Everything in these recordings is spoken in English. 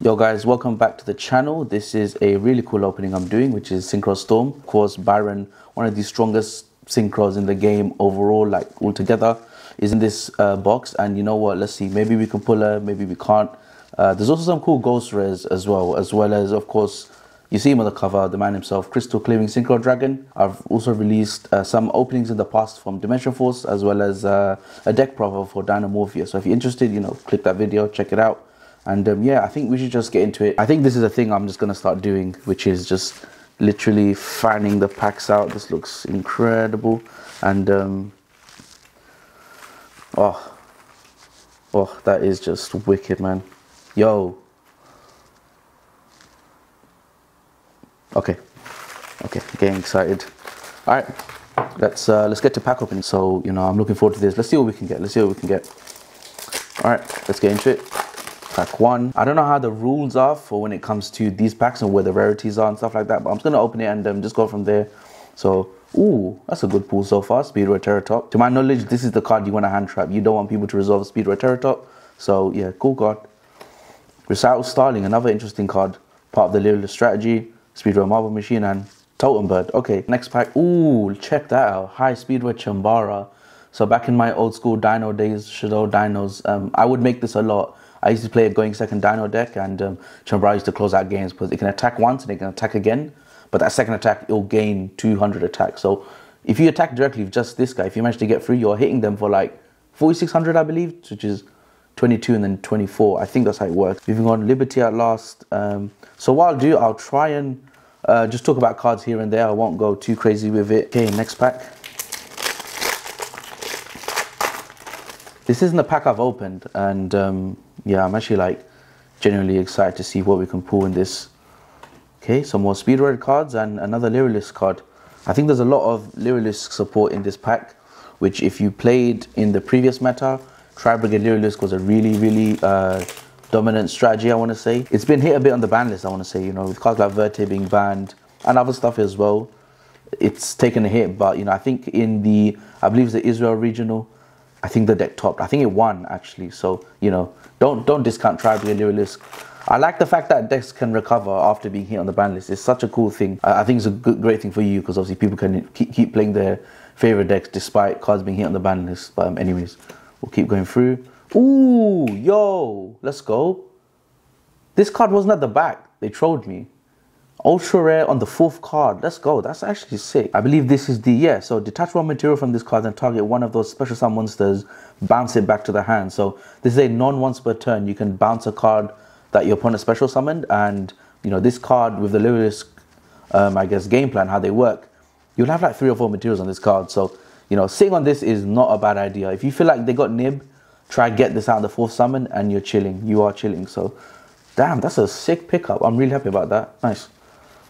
Yo guys, welcome back to the channel. This is a really cool opening I'm doing, which is Synchro Storm. Of course, Byron, one of the strongest synchros in the game overall, like altogether, is in this box. And you know what, let's see, maybe we can pull her, maybe we can't. There's also some cool ghost rares as well as, of course, you see him on the cover, the man himself, Crystal Clearing Synchro Dragon. I've also released some openings in the past from Dimension Force, as well as a deck profile for Dynamorphia. So if you're interested, you know, click that video, check it out. And yeah, I think we should just get into it. I think this is a thing I'm just going to start doing, which is just literally fanning the packs out. This looks incredible. And oh, that is just wicked, man. Yo. Okay, getting excited. All right, let's get to pack opening. So, you know, I'm looking forward to this. Let's see what we can get. All right, let's get into it. Pack one. I don't know how the rules are for when it comes to these packs and where the rarities are and stuff like that, but I'm just gonna open it and just go from there. So, ooh, that's a good pull so far. Speedroid Terratop. To my knowledge, this is the card you want to hand trap. You don't want people to resolve Speedroid Terratop. So yeah, cool card. Recital Starling, another interesting card. Part of the Lyrilusc strategy. Speedroid Marble Machine and Totem Bird. Okay, next pack. Ooh, check that out. High Speedroid Chambara. So back in my old school Dino days, Shadow Dinos, I would make this a lot. I used to play a going second Dino deck, and Chambara used to close out games because it can attack once and it can attack again. But that second attack, it'll gain 200 attack. So if you attack directly with just this guy, if you manage to get through, you're hitting them for like 4,600, I believe, which is 22 and then 24. I think that's how it works. Moving on, Liberty at last. So what I'll do, I'll try and just talk about cards here and there. I won't go too crazy with it. Okay, next pack. This isn't the pack I've opened, and yeah, I'm actually like genuinely excited to see what we can pull in this. Okay, some more Speedroid cards and another Lyrilusc card. I think there's a lot of Lyrilusc support in this pack, which if you played in the previous meta, Tri-Brigade Lyrilusc was a really dominant strategy, I want to say. It's been hit a bit on the ban list, I want to say, you know, with cards like Verte being banned and other stuff as well. It's taken a hit, but, you know, I think in the, I believe it's the Israel regional, I think the deck topped. I think it won, actually. So, you know, don't discount Tri-Brigade Lyrilusc. I like the fact that decks can recover after being hit on the ban list. It's such a cool thing. I think it's a great thing for you, because obviously people can keep playing their favorite decks despite cards being hit on the ban list. But anyways, we'll keep going through. Ooh, yo, let's go. This card wasn't at the back. They trolled me. Ultra rare on the 4th card. Let's go. That's actually sick. I believe this is the, yeah, so detach one material from this card and target one of those special summon monsters, bounce it back to the hand. So this is a non-once per turn. You can bounce a card that your opponent special summoned, and, you know, this card with the Lyrilusc, I guess, game plan, how they work, you'll have like 3 or 4 materials on this card. So, you know, sitting on this is not a bad idea. If you feel like they got nib, try get this out of the 4th summon and you're chilling. You are chilling. So, damn, that's a sick pickup. I'm really happy about that. Nice.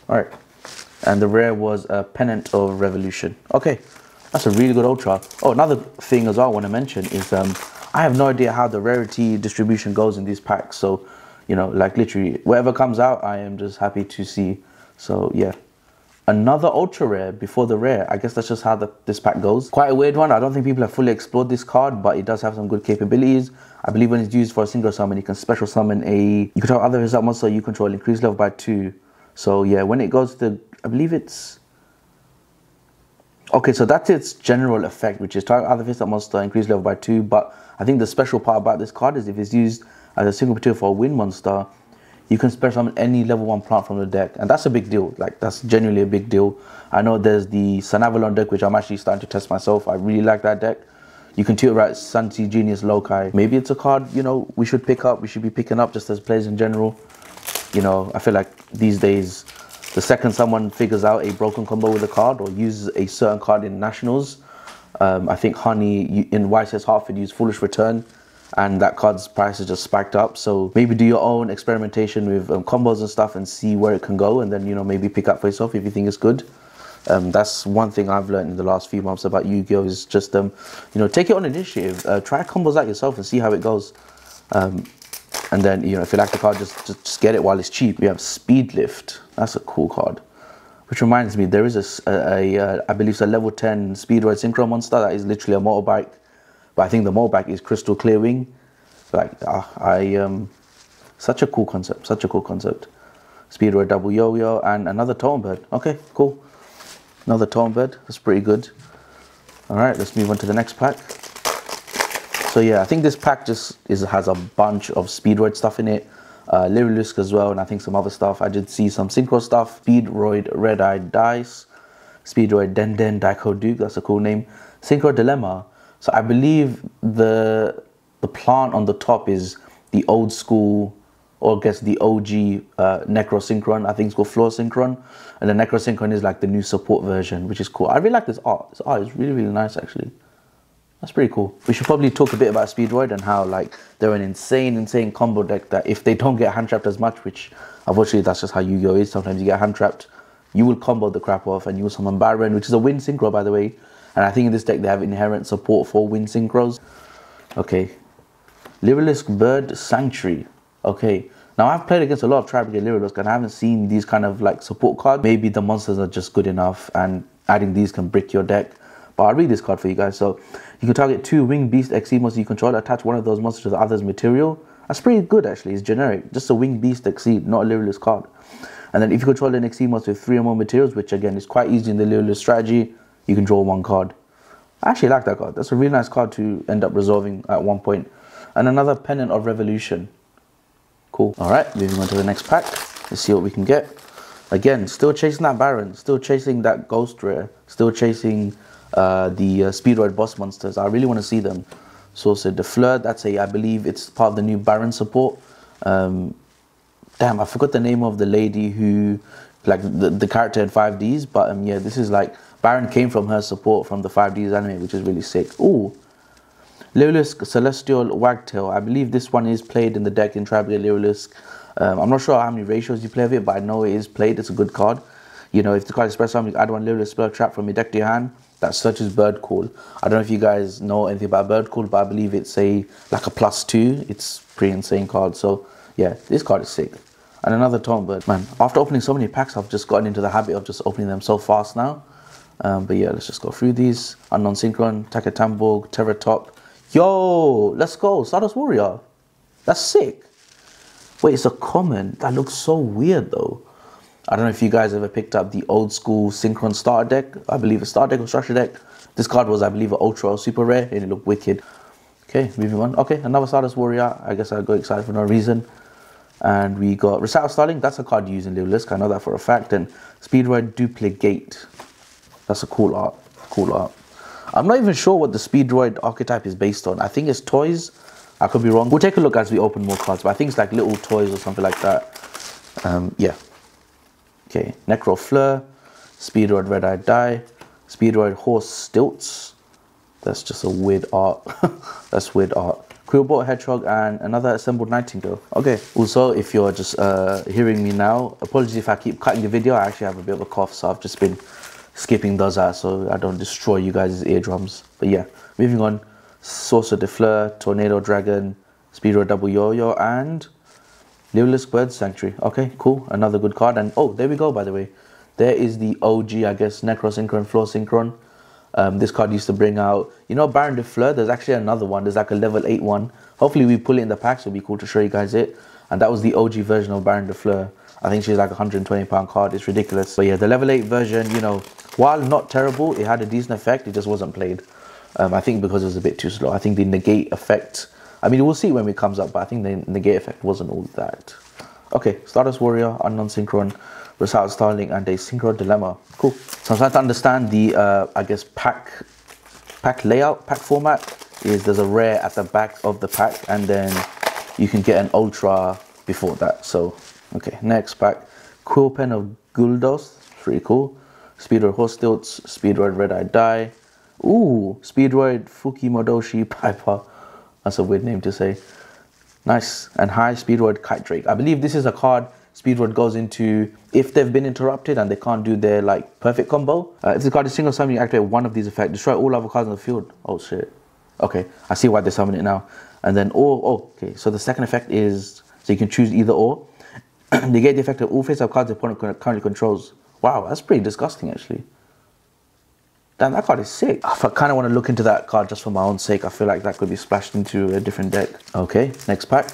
All right. And the rare was a Pennant of Revolution. Okay, that's a really good ultra. Oh, another thing as well I want to mention is I have no idea how the rarity distribution goes in these packs. So, you know, like literally whatever comes out, I am just happy to see. So, yeah. Another ultra rare before the rare. I guess that's just how this pack goes. Quite a weird one. I don't think people have fully explored this card, but it does have some good capabilities. I believe when it's used for a single summon, you can special summon you control other result monster you control, increase level by 2. So yeah, when it goes to, I believe it's, okay, so that's its general effect, which is target other face-up monster, increase level by 2. But I think the special part about this card is if it's used as a single material for a wind monster, you can special summon any level 1 plant from the deck, and that's a big deal. Like, that's genuinely a big deal. I know there's the Sanavalon deck, which I'm actually starting to test myself. I really like that deck. You can tutor right Santi Genius Loci. Maybe it's a card, you know, we should pick up. We should be picking up just as players in general. You know, I feel like these days, the second someone figures out a broken combo with a card or uses a certain card in Nationals, I think Honey in YCS Hartford used Foolish Return, and that card's price has just spiked up. So maybe do your own experimentation with combos and stuff and see where it can go, and then, you know, maybe pick up for yourself if you think it's good. That's one thing I've learned in the last few months about Yu-Gi-Oh! Is just, you know, take it on initiative. Try combos out yourself and see how it goes. And then, you know, if you like the card, just get it while it's cheap. We have Speed Lift. That's a cool card. Which reminds me, there is I believe it's a level 10 Speedroid Synchro monster that is literally a motorbike. But I think the motorbike is Crystal Clearing. Like, Such a cool concept, such a cool concept. Speedroid double yo-yo and another tone bird. Okay, cool. Another tone bird, that's pretty good. All right, let's move on to the next pack. So yeah, I think this pack just has a bunch of Speedroid stuff in it. Lyrilusc as well, and I think some other stuff. I did see some Synchro stuff. Speedroid Red-Eye Dice. Speedroid Den Daiko Duke, that's a cool name. Synchro Dilemma. So I believe the plant on the top is the old school, or I guess the OG Necrosynchron. I think it's called Floor Synchron. And the Necrosynchron is like the new support version, which is cool. I really like this art. This art is really, really nice actually. That's pretty cool. We should probably talk a bit about Speedroid and how like they're an insane combo deck that if they don't get hand trapped as much, which unfortunately that's just how Yu-Gi-Oh is. Sometimes you get hand trapped, you will combo the crap off and you will summon Baron, which is a wind synchro by the way. And I think in this deck they have inherent support for wind synchros. Okay. Lyrilusc Bird Sanctuary. Okay. Now I've played against a lot of Tri-Brigade Lyrilusc and I haven't seen these kind of like support cards. Maybe the monsters are just good enough and adding these can brick your deck. But I'll read this card for you guys. So you can target 2 Winged Beast XC monsters you control, attach one of those monsters to the other's material. That's pretty good actually. It's generic. Just a Winged Beast XC, not a Lyrilusc card. And then if you control an XC monster with 3 or more materials, which again is quite easy in the Lyrilusc strategy, you can draw 1 card. I actually like that card. That's a really nice card to end up resolving at one point. And another Pennant of Revolution. Cool. Alright, moving on to the next pack. Let's see what we can get. Again, still chasing that Baron, still chasing that Ghost Rare, still chasing the Speedroid boss monsters. I really want to see them. Sorcerer de Fleur, that's I believe it's part of the new Baron support. Damn, I forgot the name of the lady who, like the character in 5Ds, but yeah, this is like, Baron came from her support from the 5Ds anime, which is really sick. Ooh. Lyrilusc Celestial Wagtail. I believe this one is played in the deck in Tri-Brigade Lyrilusc. I'm not sure how many ratios you play of it, but I know it is played. It's a good card. You know, if the card is special, you add 1 Lyrilusc spell trap from your deck to your hand. That searches Bird Call. I don't know if you guys know anything about Bird Call, but I believe it's like a +2. It's pretty insane card. So yeah, this card is sick. And another Taunt Bird. Man, after opening so many packs, I've just gotten into the habit of just opening them so fast now. But yeah, let's just go through these. Unknown Synchron, Takatamborg, Terratop. Yo, let's go. Stardust Warrior. That's sick. Wait, it's a common. That looks so weird though. I don't know if you guys ever picked up the old school Synchron starter deck. I believe a starter deck or structure deck. This card was, I believe, an ultra or super rare and it looked wicked. Okay, moving on. Okay, another Stardust Warrior. I guess I got excited for no reason. And we got Recital Starling. That's a card you use in Lyrilusc. I know that for a fact. And Speedroid Duplicate. That's a cool art. Cool art. I'm not even sure what the Speedroid archetype is based on. I think it's toys. I could be wrong. We'll take a look as we open more cards. But I think it's like little toys or something like that. Yeah. Okay. Necro Fleur. Speedroid Red-Eye Die. Speedroid Horse Stilts. That's just a weird art. That's weird art. Quillbot Hedgehog and another Assembled Nightingale. Okay. Also, if you're just hearing me now, apologies if I keep cutting the video. I actually have a bit of a cough, so I've just been skipping those out so I don't destroy you guys' eardrums. But yeah, moving on. Sorcerer de Fleur, Tornado Dragon, Speedroid Double Yo-Yo, and Lyrilusc Bird Sanctuary. Okay, cool. Another good card. And oh, there we go, by the way. There is the OG, I guess, Necrosynchron, Floor Synchron. This card used to bring out, you know, Baron de Fleur. There's actually another one. There's like a level 8 one. Hopefully we pull it in the packs. It'll be cool to show you guys it. And that was the OG version of Baron de Fleur. I think she's like a £120 card. It's ridiculous. But yeah, the level 8 version, you know, while not terrible, it had a decent effect. It just wasn't played. I think because it was a bit too slow. I think the negate effect, I mean, we'll see when it comes up, but I think the negate effect wasn't all that. Okay, Stardust Warrior, Unknown Synchron, Recital Starling, and a Synchro Dilemma. Cool. So I'm trying to understand the, I guess, pack layout, pack format. Is there's a rare at the back of the pack, and then you can get an ultra before that. So, okay, next pack. Quill Pen of Guldos, pretty cool. Speedroid Horse Stilts, Speedroid Red-Eye Die. Ooh, Speedroid Fukimodoshi Piper. That's a weird name to say. Nice. And High Speedroid Kite Drake. I believe this is a card Speedroid goes into if they've been interrupted and they can't do their like perfect combo. If the card is single summon, you activate one of these effects. Destroy all other cards on the field. Oh shit. Okay, I see why they summon it now. And then okay, so the second effect is, so you can choose either or. Negate the effect of all face-up cards the opponent currently controls. Wow, that's pretty disgusting actually. Damn, that card is sick. I kind of want to look into that card just for my own sake. I feel like that could be splashed into a different deck. Okay, next pack.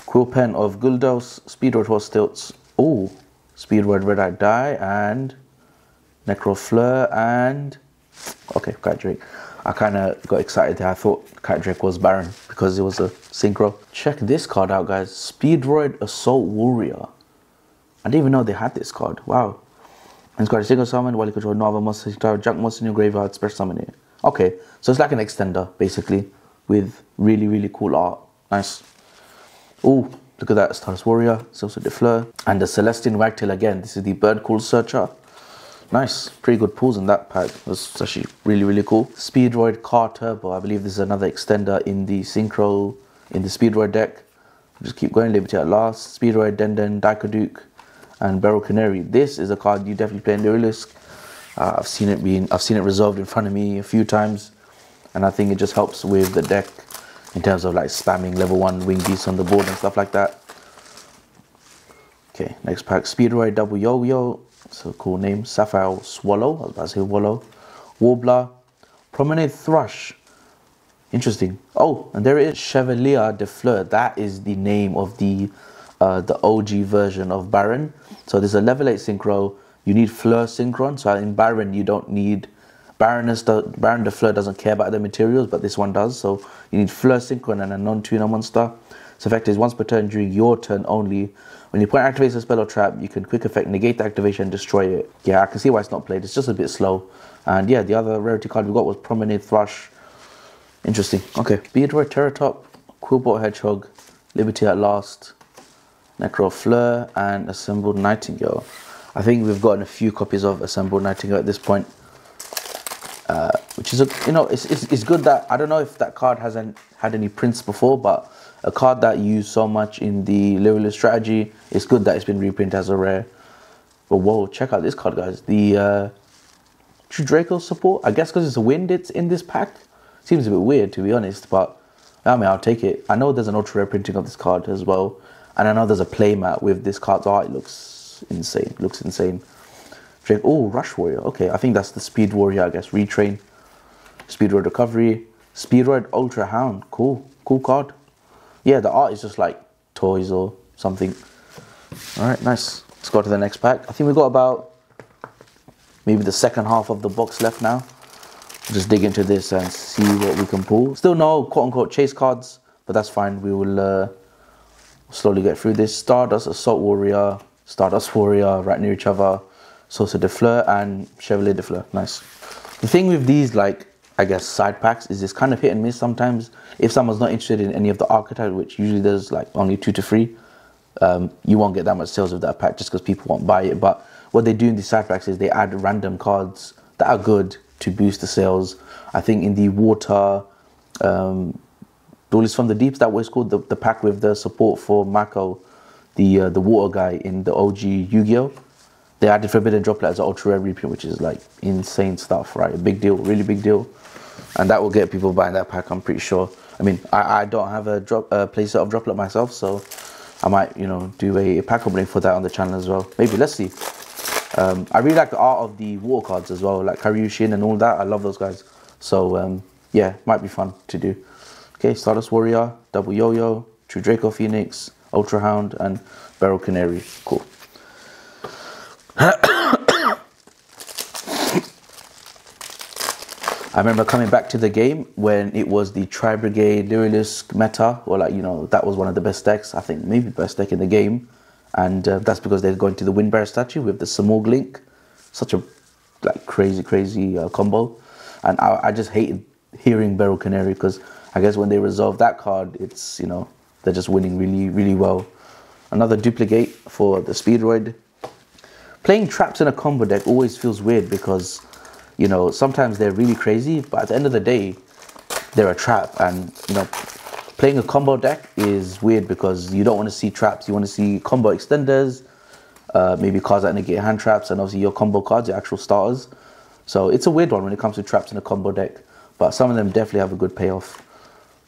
Quill Pen of Guldos, Speedroid Horse Stilts, oh, Speedroid Red Eye Die, and Necrofleur, and okay, Kite Drake. I kind of got excited there. I thought Kite Drake was Baron because it was a synchro. Check this card out, guys. Speedroid Assault Warrior. I didn't even know they had this card. Wow. And it's got a single summon while you control no other monster, junk monster in your graveyard, special summon it. Okay, so it's like an extender, basically, with really, really cool art. Nice. Oh, look at that, Stardust Warrior, it's also the Fleur. And the Celestian Wagtail again, this is the Bird Call Searcher. Nice, pretty good pulls in that pack. That's actually really, really cool. Speedroid Car Turbo, I believe this is another extender in the Synchro, in the Speedroid deck. Just keep going, Liberty at Last, Speedroid, Denden, Daikaduke, and Beryl Canary. This is a card you definitely play in Lyrilusc. I've seen it resolved in front of me a few times, and I think it just helps with the deck in terms of like spamming level 1 wing beasts on the board and stuff like that. Okay, next pack, Speedroid Double Yo-Yo. It's a cool name. Sapphire Swallow, I was about to say Wallow. Warbler, Promenade Thrush. Interesting. Oh, and there it is, Chevalier de Fleur. That is the name of the OG version of Baron. So there's a level 8 synchro. You need Fleur synchron. So in Baron, you don't need Baron de Fleur doesn't care about the materials, but this one does. So you need Fleur synchron and a non-tuner monster. Its effect is once per turn during your turn only. When your opponent activates a spell or trap, you can quick effect negate the activation and destroy it. Yeah, I can see why it's not played. It's just a bit slow. And yeah, the other rarity card we got was Promenade Thrush. Interesting. Okay, Speedroid Terratop, Quillbot Hedgehog, Liberty at Last, Necrofleur, and Assembled Nightingale. I think we've gotten a few copies of Assembled Nightingale at this point, which is it's good that I don't know if that card hasn't had any prints before, but a card that you use so much in the Lyrilusc strategy, it's good that it's been reprinted as a rare. But whoa, check out this card, guys. The True Draco support. I guess because it's a wind, it's in this pack. Seems a bit weird, to be honest, but I mean, I'll take it. I know there's an ultra rare printing of this card as well, and I know there's a playmat with this card's art. It looks insane. Looks insane. Drake. Oh, Rush Warrior. Okay, I think that's the Speed Warrior. I guess Retrain, Speedroid Recovery, Speedroid Ultra Hound. Cool, cool card. Yeah, the art is just like toys or something. All right, nice. Let's go to the next pack. I think we've got about maybe the second half of the box left now. Just dig into this and see what we can pull. Still no quote-unquote chase cards, but that's fine. We will slowly get through this. Stardust Assault Warrior, Stardust Warrior right near each other. Saucer de Fleur and Chevalier de Fleur. Nice. The thing with these, like, I guess, side packs is it's kind of hit and miss sometimes. If someone's not interested in any of the archetypes, which usually there's like only 2 to 3, you won't get that much sales with that pack just because people won't buy it. But what they do in these side packs is they add random cards that are good to boost the sales. I think in the Water Duelist from the Deeps, that was called, the pack with the support for Mako, the water guy in the OG Yu-Gi-Oh! They added Forbidden Droplet as an ultra rare reprint, which is like insane stuff, right? A big deal, really big deal. And that will get people buying that pack, I'm pretty sure. I mean, I don't have a playset of Droplet myself, so I might, do a pack opening for that on the channel as well. Maybe, let's see. I really like the art of the water cards as well, like Karyushin and all that. I love those guys. So, yeah, might be fun to do. Okay, Stardust Warrior, Double Yo-Yo, True Draco Phoenix, Ultra Hound, and Beryl Canary. Cool. I remember coming back to the game when it was the Tri-Brigade Lyrilusc meta, or like, that was one of the best decks. I think maybe best deck in the game. And that's because they're going to the Windbearer statue with the Samog Link. Such a like crazy combo. And I just hated hearing Beryl Canary because I guess when they resolve that card, it's, they're just winning really well. Another duplicate for the Speedroid. Playing traps in a combo deck always feels weird because, sometimes they're really crazy, but at the end of the day, they're a trap. And, playing a combo deck is weird because you don't want to see traps. You want to see combo extenders, maybe cards that negate hand traps, and obviously your combo cards, your actual starters. So it's a weird one when it comes to traps in a combo deck, but some of them definitely have a good payoff.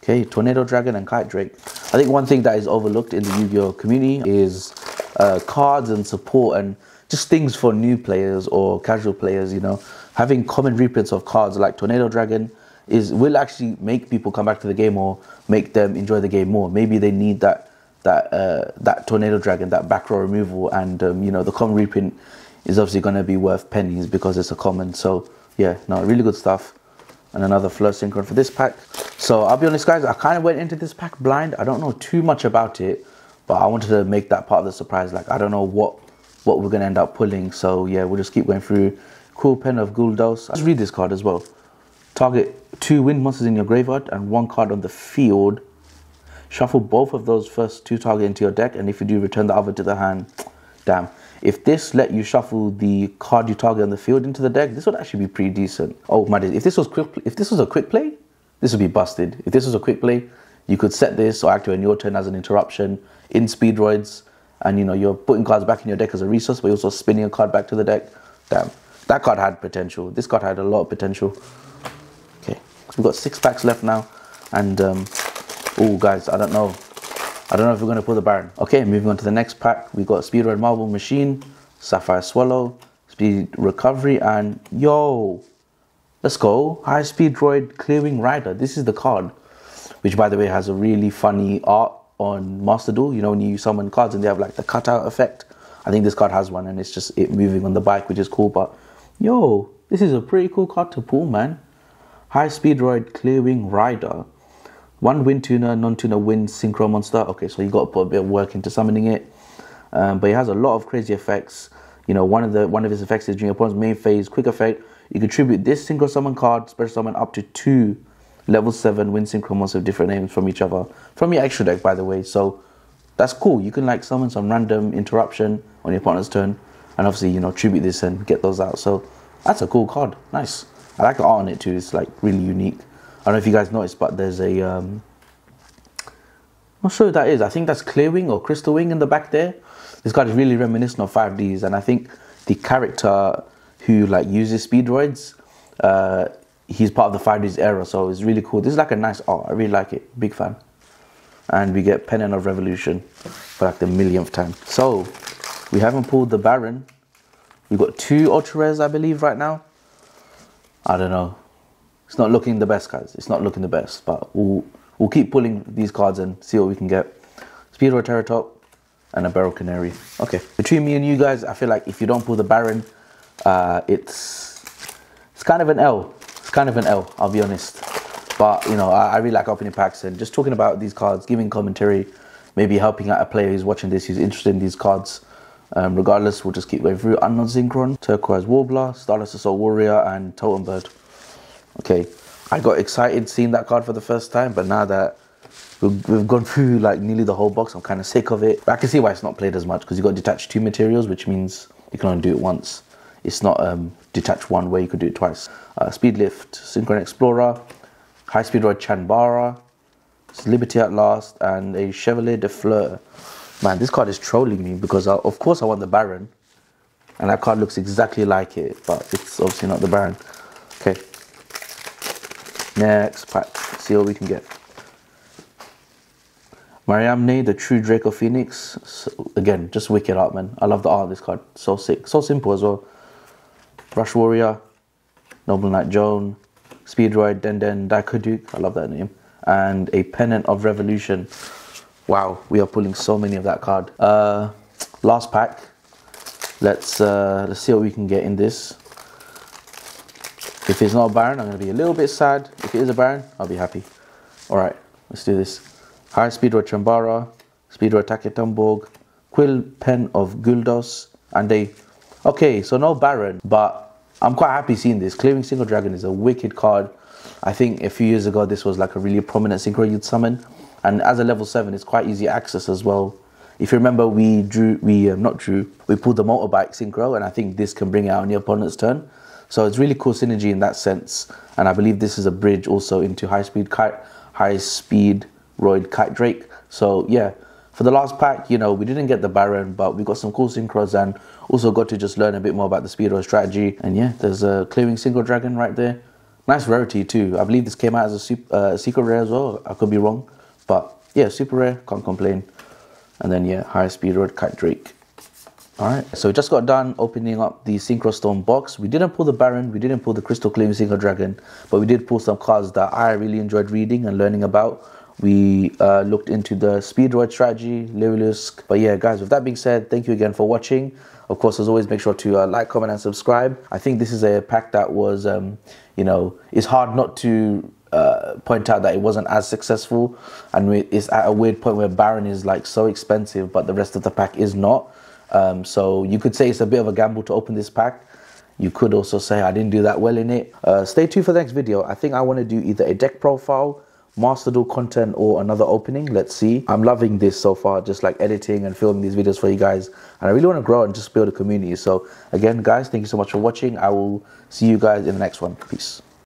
Okay, Tornado Dragon and Kite Drake. I think one thing that is overlooked in the Yu-Gi-Oh community is cards and support and just things for new players or casual players, Having common reprints of cards like Tornado Dragon will actually make people come back to the game or make them enjoy the game more. Maybe they need that that Tornado Dragon, that back row removal, and you know, the common reprint is obviously going to be worth pennies because it's a common. So yeah, no, really good stuff. And another Fleur Synchron for this pack. So I'll be honest guys, I kind of went into this pack blind. I don't know too much about it, but I wanted to make that part of the surprise. Like, I don't know what we're going to end up pulling. So yeah, we'll just keep going through. Cool Pen of Guldos. Let's read this card as well. Target 2 wind monsters in your graveyard and 1 card on the field. Shuffle both of those first 2 target into your deck, and if you do, return the other to the hand. Damn. If this let you shuffle the card you target on the field into the deck, this would actually be pretty decent. Oh my days, if this was a quick play, this would be busted. If this was a quick play, you could set this or activate on your turn as an interruption in Speedroids, and you know, you're putting cards back in your deck as a resource, but you're also spinning a card back to the deck. Damn, that card had potential. This card had a lot of potential. Okay, we've got 6 packs left now, and oh guys, I don't know if we're going to pull the Baron. Okay, moving on to the next pack. We got Speedroid Marble Machine, Sapphire Swallow, Speed Recovery, and yo, let's go, High Speedroid Clearing Rider. This is the card, which by the way has a really funny art on Master Duel. You know, when you summon cards and they have like the cutout effect. I think this card has one, and it's just it moving on the bike, which is cool. But yo, this is a pretty cool card to pull, man. High Speedroid Clearing Rider. 1 wind tuner, non-tuner wind synchro monster. Okay, so you got to put a bit of work into summoning it, but it has a lot of crazy effects. You know, one of his effects is during your opponent's main phase, quick effect. You contribute this synchro summon card, special summon up to 2 level 7 wind synchro monsters with different names from each other, from your extra deck, by the way. So that's cool. You can like summon some random interruption on your opponent's turn, and obviously, you know, tribute this and get those out. So that's a cool card. Nice. I like the art on it too. It's like really unique. I don't know if you guys noticed, but there's a I'm not sure what that is. I think that's Clearwing or Crystal Wing in the back there. This card is really reminiscent of 5Ds, and I think the character who like uses Speedroids, he's part of the 5Ds era, so it's really cool. This is like a nice art. I really like it. Big fan. And we get Pennant of Revolution for like the millionth time. So we haven't pulled the Baron. We've got 2 ultra rares, I believe, right now. I don't know. It's not looking the best, guys. It's not looking the best, but we'll keep pulling these cards and see what we can get. Speedroid Terratop and a Barrel Canary. Okay, between me and you guys, I feel like if you don't pull the Baron, it's kind of an L. It's kind of an L, I'll be honest. But you know, I really like opening packs and just talking about these cards, giving commentary, maybe helping out a player who's watching this, who's interested in these cards. Regardless, we'll just keep going through. Unknown Synchron, Turquoise Warbler, Starless Assault Warrior, and Totem Bird. Okay, I got excited seeing that card for the first time, but now that we've gone through like nearly the whole box, I'm kind of sick of it. But I can see why it's not played as much, because you got to detach 2 materials, which means you can only do it once. It's not detach 1 where you could do it twice. Speedlift, Synchron Explorer, High Speedroid Chanbara, Liberty at Last, and a Chevalier de Fleur. Man, this card is trolling me because of course I want the Baron, and that card looks exactly like it, but it's obviously not the Baron. Okay. Next pack, see what we can get. Mariamne, the True Draco Phoenix. So, again, just wicked art, man. I love the art of this card. So sick. So simple as well. Rush Warrior, Noble Knight Joan, Speedroid, Den Daikoduke. I love that name. And a Pennant of Revolution. Wow, we are pulling so many of that card. Last pack. Let's see what we can get in this. If it's not a Baron, I'm going to be a little bit sad. If it is a Baron, I'll be happy. Alright, let's do this. High Speedroid Chambara, Speedroid Taketumborg, Quill Pen of Guldos, and a... Okay, so no Baron, but I'm quite happy seeing this. Clearing Single Dragon is a wicked card. I think a few years ago, this was like a really prominent synchro you'd summon. And as a level 7, it's quite easy access as well. If you remember, we pulled the motorbike synchro, and I think this can bring it out on your opponent's turn. So it's really cool synergy in that sense, and I believe this is a bridge also into High Speed Roid Kite Drake. So yeah, for the last pack, you know, we didn't get the Baron, but we got some cool synchros and also got to just learn a bit more about the Speedroid strategy. And yeah, there's a Clearing Single Dragon right there. Nice rarity too. I believe this came out as a secret rare as well. I could be wrong, but yeah, super rare, can't complain. And then yeah, High Speed Roid Kite Drake. Alright, so we just got done opening up the Synchro Storm box. We didn't pull the Baron, we didn't pull the Crystal Clearing Single Dragon, but we did pull some cards that I really enjoyed reading and learning about. We looked into the Speedroid strategy, Lyrilusc. But yeah, guys, with that being said, thank you again for watching. Of course, as always, make sure to like, comment, and subscribe. I think this is a pack that was, you know, it's hard not to point out that it wasn't as successful, and it's at a weird point where Baron is like so expensive, but the rest of the pack is not. So you could say it's a bit of a gamble to open this pack. You could also say I didn't do that well in it. Stay tuned for the next video. I think I want to do either a deck profile, master duel content, or another opening. Let's see. I'm loving this so far, just like editing and filming these videos for you guys, and I really want to grow and just build a community. So again, guys, thank you so much for watching. I will see you guys in the next one. Peace.